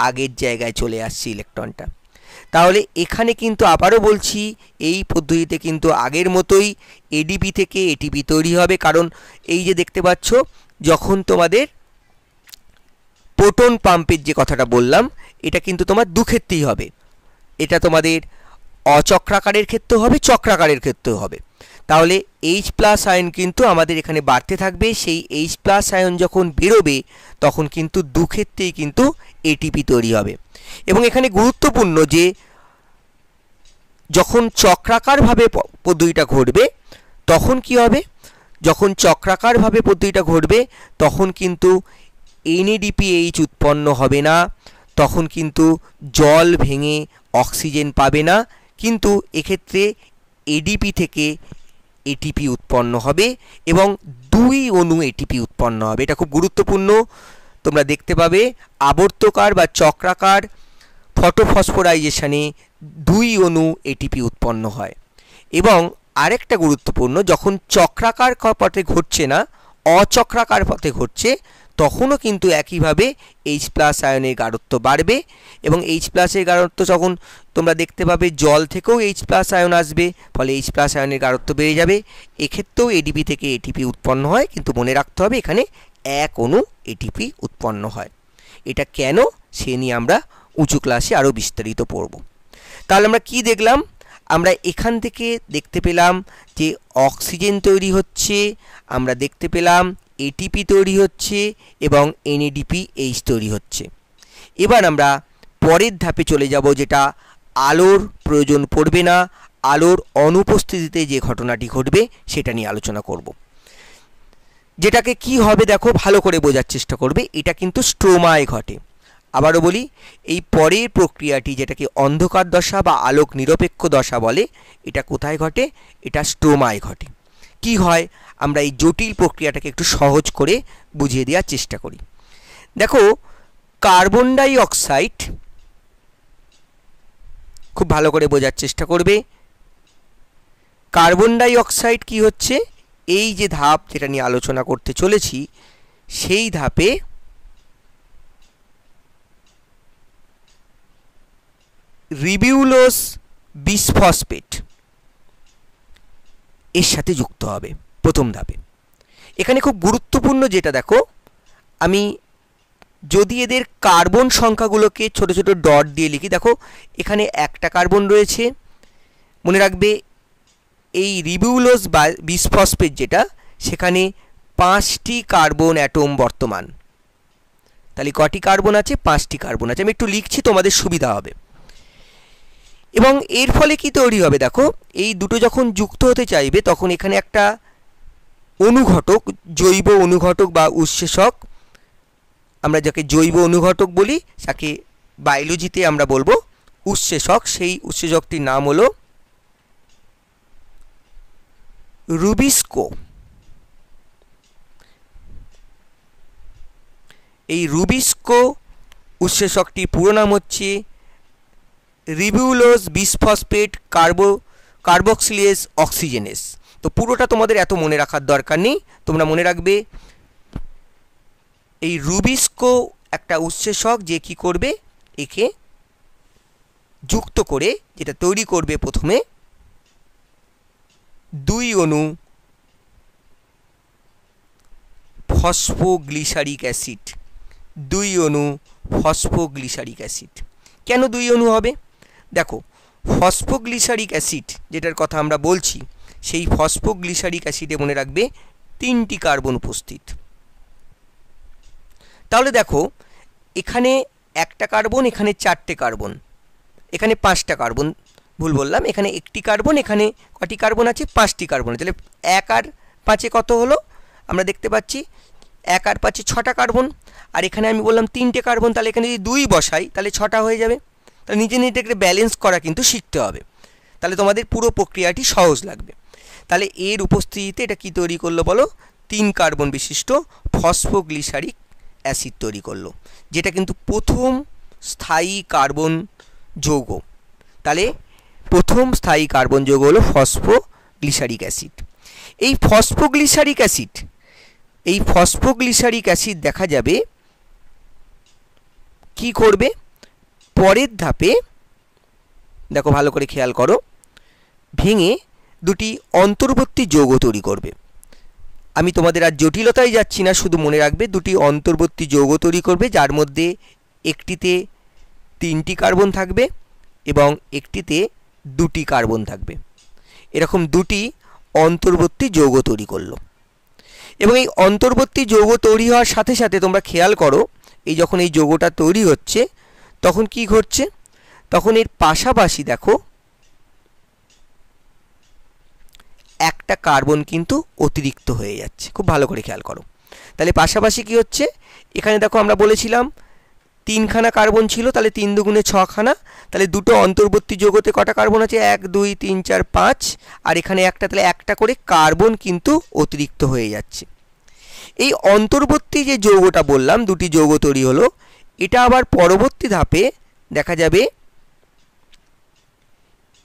আগের জায়গায় চলে আসছে ইলেকট্রনটা। তাহলে এখানে কিন্তু আবারও বলছি, এই পদ্ধতিতে কিন্তু আগের মতোই ADP থেকে ATP তৈরি হবে। কারণ এই যে দেখতে পাচ্ছ, যখন তোমাদের প্রোটন পাম্পের যে কথাটা বললাম, এটা কিন্তু তোমার দুক্ষেত্রেই হবে। এটা তোমাদের অচক্রাকারের ক্ষেত্রেও হবে, চক্রাকারের ক্ষেত্রেও হবে। তাহলে H প্লাস আয়ন কিন্তু আমাদের এখানে বাড়তে থাকবে। সেই H প্লাস আয়ন যখন বেরোবে তখন কিন্তু দুক্ষেত্রেই কিন্তু ATP তৈরি হবে। এবং এখানে গুরুত্বপূর্ণ যে যখন চক্রাকারভাবে পদ্ধতিটা ঘটবে তখন কি হবে, যখন চক্রাকারভাবে পদ্ধতিটা ঘটবে তখন কিন্তু NADPH উৎপন্ন হবে না, তখন কিন্তু জল ভেঙে অক্সিজেন পাবে না, কিন্তু এক্ষেত্রে ADP থেকে ATP উৎপন্ন হবে এবং 2 অণু ATP উৎপন্ন হবে। এটা খুব গুরুত্বপূর্ণ। তোমরা দেখতে পাবে আবর্তকার বা চক্রাকার ফটোফসফোরাইজেশনে 2 অণু ATP উৎপন্ন হয়। এবং আরেকটা গুরুত্বপূর্ণ, যখন চক্রাকার পথে ঘটছে না, অচক্রাকার পথে ঘটছে, তখনও কিন্তু একইভাবে H প্লাস আয়নের গাঢ়ত্ব বাড়বে এবং H প্লাসের গাঢ়ত্ব যখন তোমরা দেখতে পাবে জল থেকেও H প্লাস আয়ন আসবে, ফলে H প্লাস আয়নের গাঢ়ত্ব বেড়ে যাবে। এক্ষেত্রেও ADP থেকে ATP উৎপন্ন হয়, কিন্তু মনে রাখতে হবে এখানে 1 অণু ATP উৎপন্ন হয়। এটা কেন সে নিয়ে আমরা উঁচু ক্লাসে আরও বিস্তারিত পড়ব। তাহলে আমরা কি দেখলাম, আমরা এখান থেকে দেখতে পেলাম যে অক্সিজেন তৈরি হচ্ছে, আমরা দেখতে পেলাম ATP তৈরি হচ্ছে এবং NADPH তৈরি হচ্ছে। এবার আমরা পরের ধাপে চলে যাব, যেটা আলোর প্রয়োজন পড়বে না, আলোর অনুপস্থিতিতে যে ঘটনাটি ঘটবে সেটা নিয়ে আলোচনা করব। যেটাকে কি হবে দেখো, ভালো করে বোঝার চেষ্টা করবে। এটা কিন্তু স্ট্রোমায় ঘটে। আবারও বলি, এই পরের প্রক্রিয়াটি যেটাকে অন্ধকার দশা বা আলোক নিরপেক্ষ দশা বলে, এটা কোথায় ঘটে, এটা স্ট্রোমায় ঘটে। কি হয়, আমরা এই জটিল প্রক্রিয়াটাকে একটু সহজ করে বুঝিয়ে দেওয়ার চেষ্টা করি। দেখো, কার্বন ডাই অক্সাইড, খুব ভালো করে বোঝার চেষ্টা করবে। কার্বন ডাই অক্সাইড কি হচ্ছে, এই যে ধাপ যেটা নিয়ে আলোচনা করতে চলেছি, সেই ধাপে রিবিউলোজ বিসফসফেট এর সাথে যুক্ত হবে প্রথম ধাপে। এখানে খুব গুরুত্বপূর্ণ যেটা দেখো, আমি যদি এদের কার্বন সংখ্যাগুলোকে ছোট ছোট ডট দিয়ে লিখি, দেখো এখানে একটা কার্বন রয়েছে, মনে রাখবে এই রিবিউলোজ বিসফসফেট যেটা, সেখানে 5টি কার্বন অ্যাটম বর্তমান। তাহলে কটি কার্বন আছে? 5টি কার্বন আছে। আমি একটু লিখছি, তোমাদের সুবিধা হবে। এবং এর ফলে কি তৈরি হবে দেখো, এই দুটো যখন যুক্ত হতে চাইবে তখন এখানে একটা অনুঘটক, জৈব অনুঘটক বা উৎসেচক, আমরা যাকে জৈব অনুঘটক বলি তাকে বায়োলজিতে আমরা বলবো উৎসেচক। সেই উৎসেচকটির নাম হলো রুবিস্কো। এই রুবিস্কো উৎসেচকটির পুরো নাম হচ্ছে রিবিউলোজ বিসফসফেট কার্বক্সিলেজ অক্সিজেনেস। তো পুরোটা তোমাদের এত মনে রাখার দরকার নেই, তোমরা মনে রাখবে এই রুবিস্কো একটা উৎসেচক যে কি করবে, একে যুক্ত করে যেটা তৈরি করবে প্রথমে 2 অণু ফসফোগ্লিসারিক অ্যাসিড। 2 অণু ফসফোগ্লিসারিক অ্যাসিড। কেন 2 অণু হবে? দেখো ফসফোগ্লিসারিক অ্যাসিড যেটার কথা আমরা বলছি, সেই ফসফোগ্লিসারিক অ্যাসিডে মনে রাখবে 3টি কার্বন উপস্থিত। তাহলে দেখো এখানে একটা কার্বন, এখানে 4টে কার্বন, এখানে 5টা কার্বন, ভুল বললাম, এখানে একটি কার্বন, এখানে কটি কার্বন আছে? 5টি কার্বন। তাহলে 1 আর 5 কত হলো? আমরা দেখতে পাচ্ছি 1 আর 5 6টা কার্বন, আর এখানে আমি বললাম 3টে কার্বন, তাহলে এখানে যদি 2 বসাই তাহলে 6টা হয়ে যাবে। তাহলে নিজে নিজেকে ব্যালেন্স করা কিন্তু শিখতে হবে, তাহলে তোমাদের পুরো প্রক্রিয়াটি সহজ লাগবে। তাহলে এর উপস্থিতিতে এটা কি তৈরি করলো বলো? 3 কার্বন বিশিষ্ট ফসফোগ্লিসারিক অ্যাসিড তৈরি করলো, যেটা কিন্তু প্রথম স্থায়ী কার্বন যৌগ। তাহলে প্রথম স্থায়ী কার্বন যৌগ হলো ফসফোগ্লিসারিক অ্যাসিড। এই ফসফোগ্লিসারিক অ্যাসিড দেখা যাবে কি করবে পরের ধাপে, দেখো ভালো করে খেয়াল করো, ভেঙে 2টি অন্তর্বর্তী যৌগ তৈরি করবে। আমি তোমাদের আর জটিলতায় যাচ্ছি না, শুধু মনে রাখবে 2টি অন্তর্বর্তী যৌগ তৈরি করবে, যার মধ্যে একটিতে 3টি কার্বন থাকবে এবং একটিতে 2টি কার্বন থাকবে। এরকম 2টি অন্তর্বর্তী যৌগ তৈরি করলো। এবং এই অন্তর্বর্তী যৌগ তৈরি হওয়ার সাথে সাথে তোমরা খেয়াল করো, এই যখন এই যৌগটা তৈরি হচ্ছে তখন কি ঘটছে, তখন এর পাশাপাশি দেখো একটা কার্বন কিন্তু অতিরিক্ত হয়ে যাচ্ছে। খুব ভালো করে খেয়াল করো। তাহলে পাশাপাশি কি হচ্ছে, এখানে দেখো আমরা বলেছিলাম 3খানা কার্বন ছিল, তাহলে 3 দুগুণে 6খানা, তাহলে দুটো অন্তর্বর্তী যৌগতে কটা কার্বন আছে? 1 2 3 4 5, আর এখানে একটা, তাহলে একটা করে কার্বন কিন্তু অতিরিক্ত হয়ে যাচ্ছে। এই অন্তর্বর্তী যে যৌগটা বললাম 2টি যৌগ তৈরি হলো, এটা আবার পরবর্তী ধাপে দেখা যাবে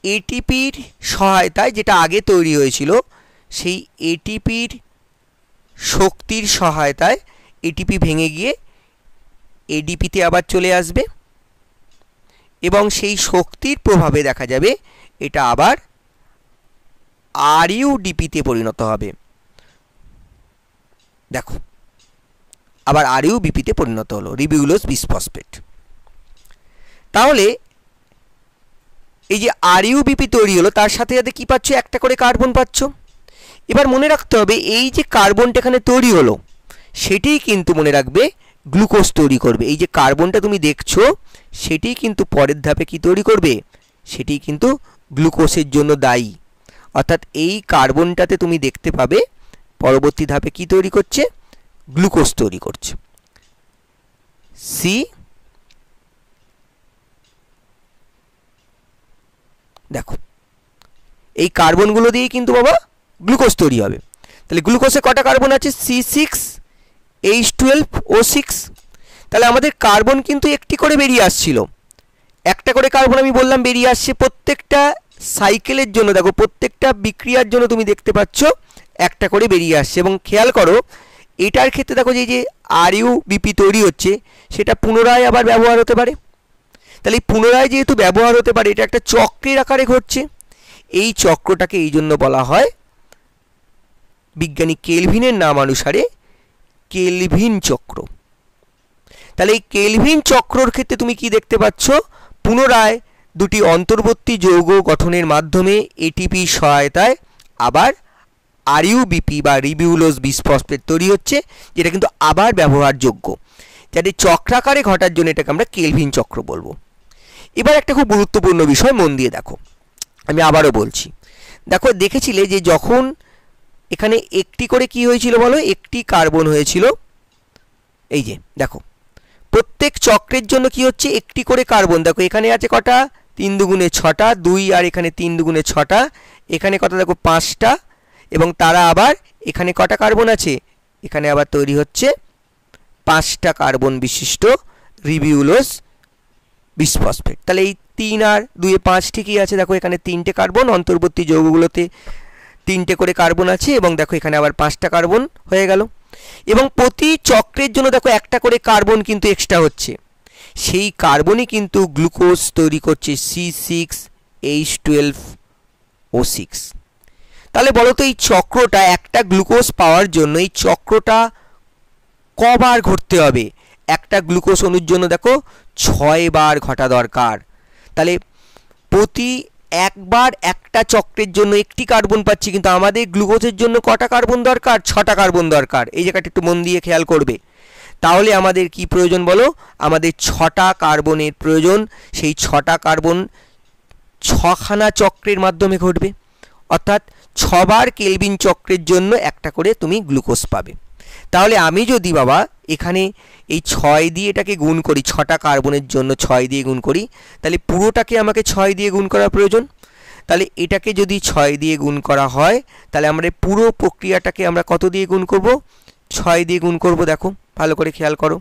এটিপির সহায়তায়, যেটা আগে তৈরি হয়েছিল সেই এটিপির শক্তির সহায়তায় এটিপি ভেঙে গিয়ে এডিপিতে আবার চলে আসবে এবং সেই শক্তির প্রভাবে দেখা যাবে এটা আবার আরইউডিপিতে পরিণত হবে। দেখো আবার আরইউবিপিতে পরিণত হলো, রিবিউলোজ বিসফসফেট। তাহলে এই যে আরইউবিপি তৈরি হলো, তার সাথে সাথে কি পাচ্ছ? একটা করে কার্বন পাচ্ছ। এবার মনে রাখতে হবে এই যে কার্বনটা এখানে তৈরি হলো সেটিই কিন্তু মনে রাখবে গ্লুকোজ তৈরি করবে। এই যে কার্বনটা তুমি দেখছো সেটিই কিন্তু পরের ধাপে কি তৈরি করবে? সেটিই কিন্তু গ্লুকোজের জন্য দায়ী। অর্থাৎ এই কার্বনটাতে তুমি দেখতে পাবে পরবর্তী ধাপে কি তৈরি করছে? গ্লুকোজ তৈরি করছে। সি দেখো এই কার্বনগুলো দিয়ে কিন্তু বাবা গ্লুকোজ তৈরি হবে। তাহলে গ্লুকোজে কটা কার্বন আছে? C6H12O6। তাহলে আমাদের কার্বন কিন্তু একটি করে বেরিয়ে আসছিল, একটা করে কার্বন আমি বললাম বেরিয়ে আসছে প্রত্যেকটা সাইকেলের জন্য। দেখো প্রত্যেকটা বিক্রিয়ার জন্য তুমি দেখতে পাচ্ছ একটা করে বেরিয়ে আসছে। এবং খেয়াল করো এটার ক্ষেত্রে দেখো যে RUBP তৈরি হচ্ছে সেটা পুনরায় আবার ব্যবহার হতে পারে। তাহলে এই পুনরায় যেহেতু ব্যবহার হতে পারে, এটা একটা চক্রের আকারে ঘটছে। এই চক্রটাকে এই জন্য বলা হয় বিজ্ঞানী কেলভিনের নাম অনুসারে কেলভিন চক্র। তাহলে এই কেলভিন চক্রর ক্ষেত্রে তুমি কি দেখতে পাচ্ছ, পুনরায় দুটি অন্তর্বর্তী যৌগ গঠনের মাধ্যমে ATP সহায়তায় আবার RUBP বা রিবিউলোজ বিসফসফেট তৈরি হচ্ছে, যেটা কিন্তু আবার ব্যবহারযোগ্য। যাতে চক্রাকারে ঘটার জন্য এটাকে আমরা কেলভিন চক্র বলবো। এবার একটা খুব গুরুত্বপূর্ণ বিষয় মন দিয়ে দেখো, আমি আবারও বলছি। দেখো, দেখেছিলে যে যখন এখানে একটি করে কি হয়েছিল বলো, একটি কার্বন হয়েছিল। এই যে দেখো, প্রত্যেক চক্রের জন্য কি হচ্ছে, একটি করে কার্বন। দেখো এখানে আছে কটা, 3 দুগুণে 6টা, 2 আর এখানে 3 দুগুণে 6টা, এখানে কত দেখো 5টা, এবং তারা আবার এখানে কটা কার্বন আছে, এখানে আবার তৈরি হচ্ছে 5টা কার্বন বিশিষ্ট রিবিউলোজ বিসফসফেট। তাহলে এই 3 আর 2 এ 5 ঠিকই আছে। দেখো এখানে 3টে কার্বন, অন্তর্বর্তী যৌগগুলোতে 3টে করে কার্বন আছে, এবং দেখো এখানে আবার 5টা কার্বন হয়ে গেল। এবং প্রতি চক্রের জন্য দেখো একটা করে কার্বন কিন্তু এক্সট্রা হচ্ছে। সেই কার্বনই কিন্তু গ্লুকোজ তৈরি করছে C6H12O6। তাহলে বলো তো, এই চক্রটা, একটা গ্লুকোজ পাওয়ার জন্য এই চক্রটা কবার ঘটতে হবে? একটা গ্লুকোজ অণুর জন্য দেখো 6 বার ঘটা দরকার। তাহলে প্রতি একবার একটা চক্রের জন্য একটি কার্বন পাচ্ছি, কিন্তু আমাদের গ্লুকোজের জন্য কটা কার্বন দরকার? 6টা কার্বন দরকার। এই জায়গাটা একটু মন দিয়ে খেয়াল করবে। তাহলে আমাদের কি প্রয়োজন বলো, আমাদের 6টা কার্বনের প্রয়োজন। সেই 6টা কার্বন 6খানা চক্রের মাধ্যমে ঘটবে, অর্থাৎ 6 বার কেলভিন চক্রের জন্য একটা করে তুমি গ্লুকোজ পাবে। তাহলে আমি যদি বাবা এখানে এই 6 দিয়ে এটাকে গুণ করি, 6টা কার্বনের জন্য 6 দিয়ে গুণ করি, তাহলে পুরোটাকে আমাকে 6 দিয়ে গুণ করা প্রয়োজন। তাহলে এটাকে যদি 6 দিয়ে গুণ করা হয়, তাহলে আমরা পুরো প্রক্রিয়াটাকে আমরা কত দিয়ে গুণ করব? 6 দিয়ে গুণ করব। দেখো ভালো করে খেয়াল করো,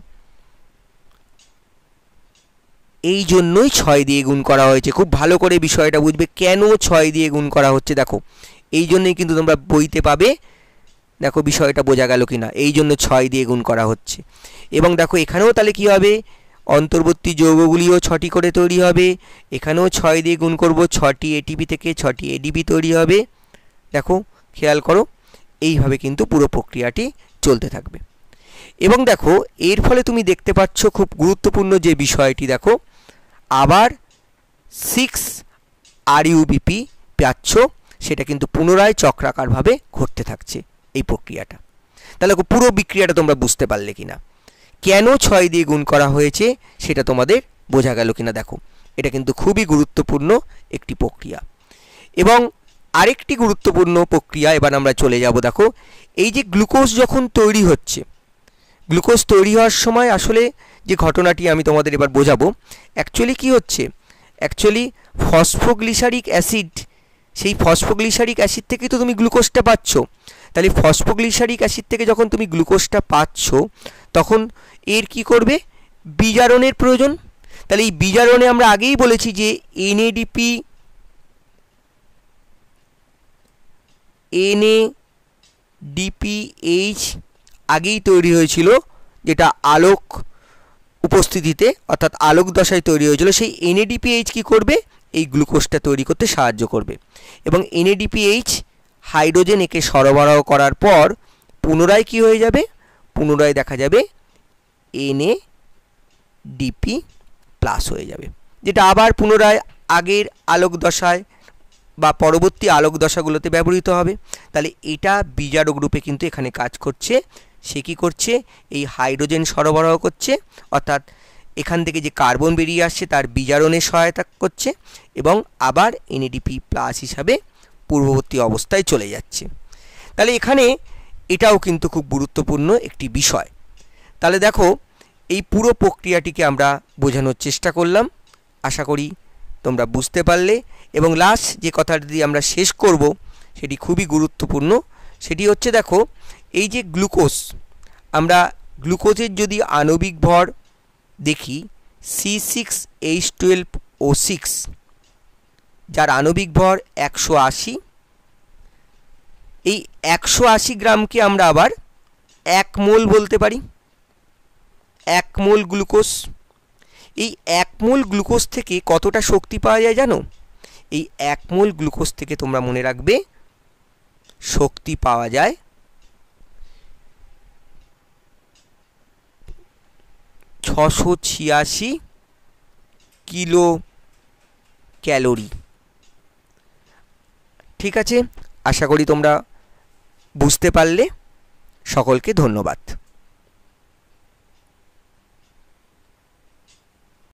এই জন্যই 6 দিয়ে গুণ করা হয়েছে। খুব ভালো করে বিষয়টা বুঝবে কেন 6 দিয়ে গুণ করা হচ্ছে। দেখো এই জন্যই কিন্তু তোমরা বইতে পাবে। দেখো বিষয়টা বোঝা গেল কিনা, এই জন্য 6 দিয়ে গুণ করা হচ্ছে। এবং দেখো এখানেও তাহলে কি হবে, অন্তর্বর্তী যৌগগুলিও 6টি করে তৈরি হবে। এখানেও 6 দিয়ে গুণ করব, 6টি ATP থেকে 6টি ADP তৈরি হবে। দেখো খেয়াল করো, এইভাবে কিন্তু পুরো প্রক্রিয়াটি চলতে থাকবে। এবং দেখো এর ফলে তুমি দেখতে পাচ্ছ খুব গুরুত্বপূর্ণ যে বিষয়টি, দেখো আবার 6 RUBP পাচ্ছ, সেটা কিন্তু পুনরায় চক্রাকারভাবে ঘটতে থাকছে এই প্রক্রিয়াটা। তাহলে পুরো বিক্রিয়াটা তোমরা বুঝতে পারলে কিনা, কেন 6 দিয়ে গুণ করা হয়েছে সেটা তোমাদের বোঝা গেল কিনা। দেখো এটা কিন্তু খুবই গুরুত্বপূর্ণ একটি প্রক্রিয়া। এবং আরেকটি গুরুত্বপূর্ণ প্রক্রিয়া এবার আমরা চলে যাব। দেখো এই যে গ্লুকোজ যখন তৈরি হচ্ছে, গ্লুকোজ তৈরি হওয়ার সময় আসলে যে ঘটনাটি আমি তোমাদের এবার বোঝাবো, অ্যাকচুয়ালি কি হচ্ছে, অ্যাকচুয়ালি ফসফোগ্লিসারিক অ্যাসিড, সেই ফসফোগ্লিসারিক অ্যাসিড থেকে তো তুমি গ্লুকোজটা পাচ্ছ। তাহলে ফসফোগ্লিসারিক অ্যাসিড থেকে যখন তুমি গ্লুকোজটা পাচ্ছ, তখন এর কি করবে, বিজারণের প্রয়োজন। তাহলে এই বিজারণে আমরা আগেই বলেছি যে NADPH আগেই তৈরি হয়েছিল, যেটা আলোক উপস্থিতিতে অর্থাৎ আলোক দশায় তৈরি হয়েছিল। সেই NADPH কি করবে, এই গ্লুকোজটা তৈরি করতে সাহায্য করবে। এবং NADPH হাইড্রোজেন একে সরবরাহ করার পর পুনরায় কি হয়ে যাবে, পুনরায় দেখা যাবে NADP+ হয়ে যাবে, যেটা আবার পুনরায় আগের আলোক দশায় বা পরবর্তী আলোক দশাগুলোতে ব্যবহৃত হবে। তাহলে এটা বিজারক রূপে কিন্তু এখানে কাজ করছে। সে কি করছে, এই হাইড্রোজেন সরবরাহ করছে, অর্থাৎ এখান থেকে যে কার্বন বেরিয়ে আসছে তার বিজারণে সহায়তা করছে, এবং আবার NADP+ হিসাবে পূর্ববর্তী অবস্থায় চলে যাচ্ছে। তাহলে এখানে এটাও কিন্তু খুব গুরুত্বপূর্ণ একটি বিষয়। তাহলে দেখো এই পুরো প্রক্রিয়াটিকে আমরা বোঝানোর চেষ্টা করলাম, আশা করি তোমরা বুঝতে পারলে। এবং লাস্ট যে কথাটি দিয়ে আমরা শেষ করব সেটি খুবই গুরুত্বপূর্ণ। সেটি হচ্ছে, দেখো এই যে গ্লুকোজ, আমরা গ্লুকোজের যদি আণবিক ভর দেখি C6H12O6, যার আণবিক ভর 180। এই 180 গ্রামকে আমরা আবার 1 মোল বলতে পারি। 1 মোল গ্লুকোজ। এই 1 মোল গ্লুকোজ থেকে কতটা শক্তি পাওয়া যায় জানো? এই 1 মোল গ্লুকোজ থেকে তোমরা মনে রাখবে শক্তি পাওয়া যায় 686 কিলো ক্যালোরি। ঠিক আছে, আশা করি তোমরা বুঝতে পারলে। সকলকে ধন্যবাদ।